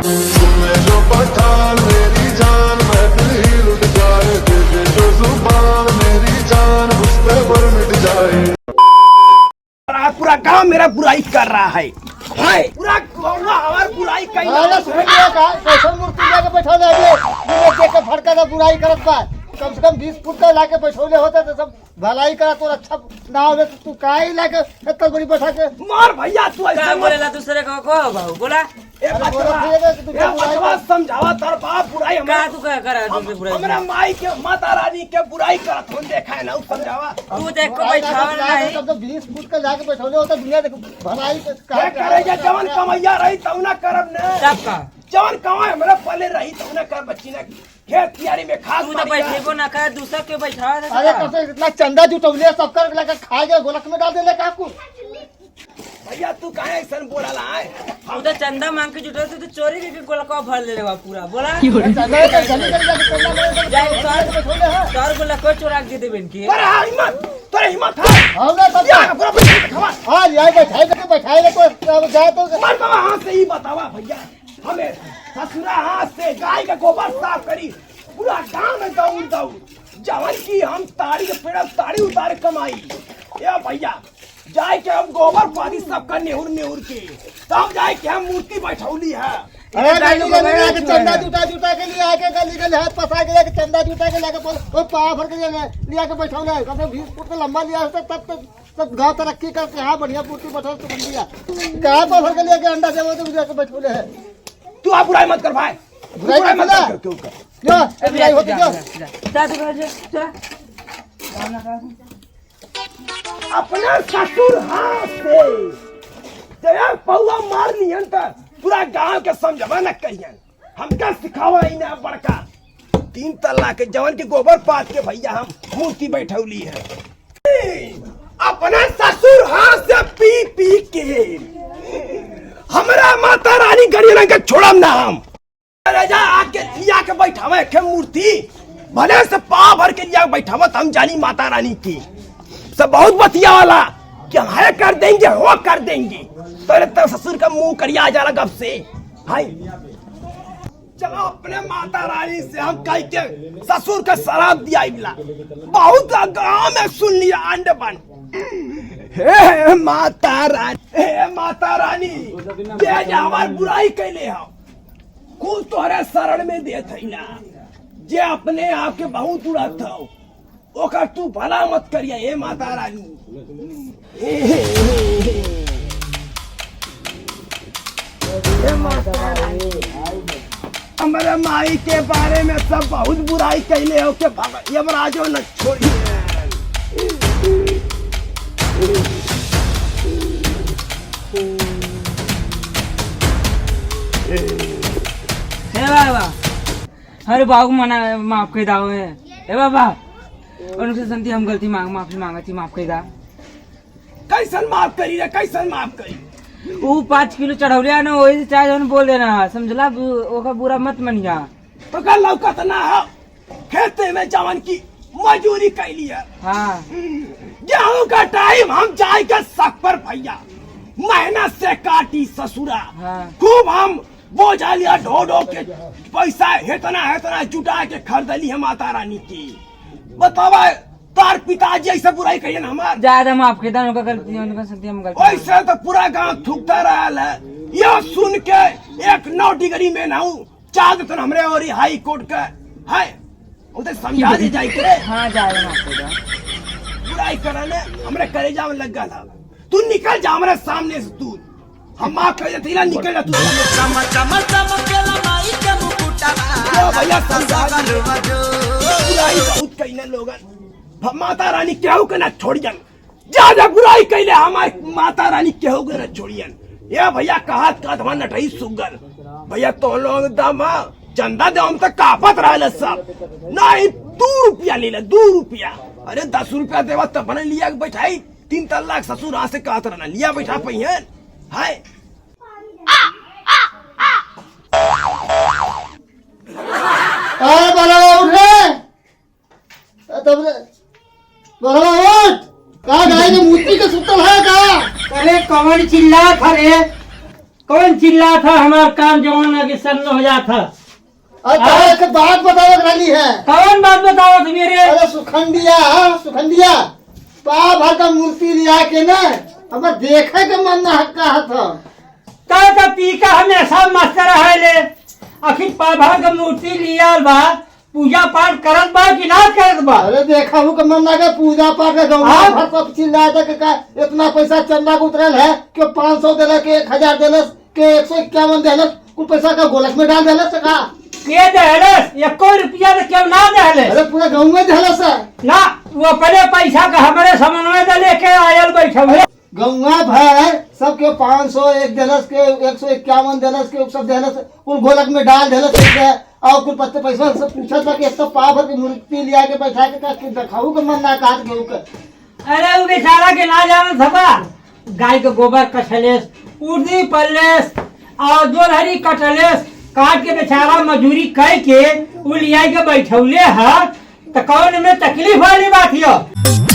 जो पठान मेरी जान मैं दिल ही लुट जाए, दे जो जुबान मेरी जान उस पे पर मिट जाए। पूरा गांव मेरा बुराई कर रहा है, पूरा गांव हमार बुराई कर रहा है। कैसे मूर्ति लेके बैठौले अभी देख के फड़का तो बुराई करत बा। कम से कम 20 फुट का लाके बैठौले होता तो सब भलाई करा तो अच्छा ना होवे तो तू काहे लाके इतना बड़ी बैठा के मार भैया तू ऐसे बोलेला दूसरे को बाबू बोला ए बचवा समझावा तर बाप बुराई का तू क्या कर दूसरे बुराई हमरा माई के माता रानी के बुराई करत हो देखा है ना समझावा तू देख को बैठावल नहीं तब तो 20 फुट का लाके बैठौले होता दुनिया देख भलाई का करे जे जवन कमैया रही तौ ना करब ने सबका जवन कमाए हमरा पले रही तौ ना कर बच्ची ने खेत कियारी में खाद तू तो बैठेबो ना कर दूसरे के बैठावा दे। अरे कैसे इतना चंदा जुटौले सब कर लेके खा गए गोलक में डाल देले काकू। भैया तू काहे ऐसन बोलला है? तू तो चंदा मांग के जुटो तो चोरी के गोलका भर ले लेवा पूरा बोला चंदा के जल्दी कर जाए चार गोलका चोरा के दे बेन की तोरे हिम्मत है हमने सब या पूरा पैसा खवा हां लिया बैठाए तो अब जाए तो मार बाबा हाथ से ही बतावा भैया हमें ससुरा हाथ से गाय का गोबर साफ करी पूरा गांव में दौड़ दौड़ जवन की हम ताड़ी के पेड़ ताड़ी उतार कमाई ये भैया जाए के हम गोबर पानी सब का नेहुर नेहुर के तब जाए के हम मूर्ति बैठौली है। अरे गली के चंदा जुटा के लिए आके गली गली हाथ फंसा के चंदा जुटा के लेके वो पा भर के लिया के बैठौले कम से 20 फुट का लंबा लिया होता तब सब गांव तरक्की करके हाँ बढ़िया मूर्ति बैठा तो बन गया कहाँ पर भर के लिया के अंडा से वो तो लेके बैठौले है। तू आप बुराई मत कर भाई बुराई मत कर क्यों कर जो बुराई होती जो जा तू कर जा अपना ससुर हाथ से तेरा पौवा मार लियन त पूरा गांव के समझवा न कहियन हमका सिखावा ही ना बड़का 3 तल्ला के जवन के गोबर पात के भैया हम मूर्ति बैठौली है। अपना ससुर हाथ से पी पी के हमरा माता रानी गरियन के छोड़म ना हम राजा आके लिया के बैठावे के मूर्ति भले से पा भर के लिया बैठावा हम जानी माता रानी की सब बहुत बतिया वाला कि हम है कर देंगे वो कर देंगे तो ससुर का मुंह करिया जा रहा गप से हाय चलो अपने माता रानी से हम कह के ससुर का शराब दिया इबला बहुत गांव में सुन लिया अंड बन हे माता रानी जे हमार बुराई कैले हो कुल तोहरे शरण में दे थैला जे अपने आप के बहुत उड़त हो ओकर तू भला मत करिया हे माता रानी। हे माता रानी हमारे माई के बारे में सब बहुत बुराई कैले हो के यमराजो न छोड़िए। हे बाबा अरे बाबू मना माफ कर दाओ हे बाबा उनसे संती हम गलती माफी मांगा थी माफ कर दा कैसन माफ करी रे कैसन माफ करी वो 5 किलो चढ़ौलिया ना वही चाहे जन बोल देना समझला ओका बुरा मत मनिया तो कल लौकत ना हो खेते में जवन की मजूरी कैली है। हाँ गेहूं का टाइम हम जाए के सक पर भैया मेहनत से काटी ससुरा हाँ। खूब हम बोझा लिया ढो ढो के पैसा हेतना जुटा के खरीदली है माता रानी की बतावा तार पिताजी ऐसे बुराई कहिए ना हमार ज्यादा माफ कर दा उनका गलती उनका संती हम गलती वैसे तो पूरा गांव थूकता रहा है यह सुन के एक 9 डिग्री में ना हूँ चाह तो हमरे और हाई कोर्ट का है उसे समझा दे जाए के हाँ ज्यादा माफ कर दा बुराई कराने हमरे कलेजा में लग गया था तू निकल जा हमारे सामने से तू हम माफ कर देते ना निकल जा तू भैया समझा बुराई बहुत कहने लोगन माता रानी केहू के ना छोड़ियन ज्यादा बुराई कैले हमारी माता रानी केहू के ना छोड़ियन ये भैया कहत कहत नटई सुगर भैया तो लोग दम चंदा दे हम तक कापत रहे सब नहीं 2 रुपया ले 2 रुपया अरे 10 रुपया देवा तब बने लिया बैठाई 3 तल्ला ससुर से कहत रहना लिया बैठा पहियन हाय मूर्ति के सुतल है का अरे कमर चिल्ला खरे कौन चिल्ला था हमारा कान जवान लगे सन्न हो जाता। अच्छा एक बात बताओ रही है। कौन बात बताओ तुम मेरे? अरे सुखंडिया, सुखंडिया पा भर का मूर्ति लिया के ना हमें देखे के मन ना कहा था। का पी का हमेशा मास्टर है ले आखिर पाभा का मूर्ति लिया बा पूजा पाठ करत बा कि ना करत बा? अरे देखा हूँ कि मन लगे पूजा पाठ का गाँव हाँ? भर सब चिल्ला था कि इतना पैसा चंदा को उतरल है कि 500 दिलस के 1000 दिलस के 151 दिलस कुछ पैसा का गोलक में डाल दिलस का के दहलस एको रुपया तो क्यों ना दहले? अरे पूरा गाँव में दिलस है ना वो अपने पैसा का हमारे समन्वय से लेके आयल बैठे हुए गौवा भर सबके 500 एक दिलस के 151 दिलस के सब दिलस कुल गोलक में डाल दिलस और कुल पत्ते पैसा सब पूछा था कि सब पा भर की मूर्ति लिया के बैठा के दिखाऊ के मन ना काट गेहूं के। अरे वो बेचारा के ना जाना था गाय के गोबर कछलेस उर्दी पल्लेस और जोलहरी कटलेस काट के बेचारा मजूरी कह के वो लिया के बैठौले है तो कौन में तकलीफ वाली बात है।